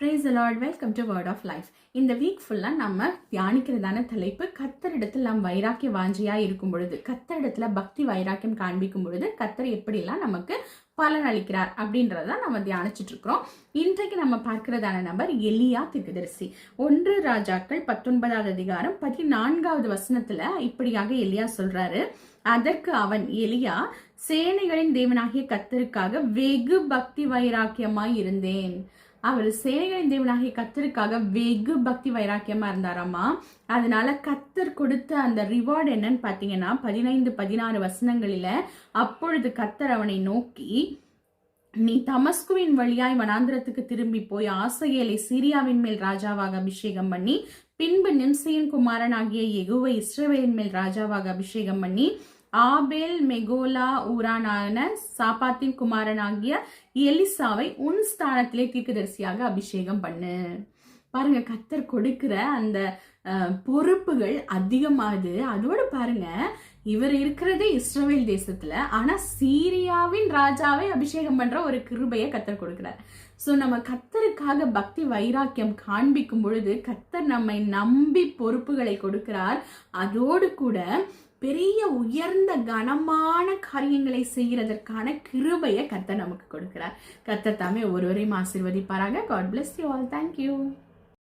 Praise the Lord. Welcome to Word of Life. இந்த week ஃபுல்லா நம்ம தியானிக்கிறதான தலைப்பு கர்த்தரிடத்தில் நாம் வைராக்கிய வாஞ்சியா இருக்கும் பொழுது, கர்த்தரிடத்துல பக்தி வைராக்கியம் காண்பிக்கும் பொழுது கர்த்தர் எப்படிலாம் நமக்கு பலன் அளிக்கிறார் அப்படின்றத நம்ம தியானிச்சுட்டு இருக்கிறோம். இன்றைக்கு நம்ம பார்க்கிறதான நபர் எலியா தீர்க்கதரிசி. 1 ராஜாக்கள் 19வது அதிகாரம் 14வது வசனத்துல இப்படியாக எலியா சொல்றாரு. அதற்கு அவன் எலியா, சேனைகளின் தேவனாகிய கர்த்தருக்காக வெகு பக்தி வைராக்கியமாய் இருந்தேன். அவர் சேனைகளின் தேவனாகிய கர்த்தருக்காக வெகு பக்தி வைராக்கியமா இருந்தாராமா. அதனால கர்த்தர் கொடுத்த அந்த ரிவார்டு என்னன்னு பாத்தீங்கன்னா 15-16 வசனங்களில, அப்பொழுது கர்த்தர் அவனை நோக்கி, நீ தமஸ்குவின் வழியாய் வனாந்திரத்துக்கு திரும்பி போய் ஆசகேலை சீரியாவின் மேல் ராஜாவாக அபிஷேகம் பண்ணி, பின்பு நிம்சியின் குமாரனாகிய யெகூவை இஸ்ரவேலின் மேல் ராஜாவாக அபிஷேகம் பண்ணி, ஆபேல் மெகோலா ஊரானான சாப்பாத்தின் குமாரனாகிய எலிசாவை உன் ஸ்தானத்திலே தீர்க்கதரிசியாக அபிஷேகம் பண்ணு. பாருங்க, கர்த்தர் கொடுக்கிற அந்த பொறுப்புகள் அதிகமாகுது. அதோடு பாருங்க, இவர் இருக்கிறதே இஸ்ரவேல் தேசத்துல, ஆனா சீரியாவின் ராஜாவை அபிஷேகம் பண்ற ஒரு கிருபையை கர்த்தர் கொடுக்கிறார். சோ நம்ம கர்த்தருக்காக பக்தி வைராக்கியம் காண்பிக்கும் பொழுது கர்த்தர் நம்மை நம்பி பொறுப்புகளை கொடுக்கிறார். அதோடு கூட பெரிய உயர்ந்த கனமான காரியங்களை செய்யறதற்கான கிருபையை கர்த்தர் நமக்கு கொடுக்கிறார். கர்த்தர் தாமே ஒருவரையும் ஆசீர்வதிப்பாராக. God bless you all. Thank you.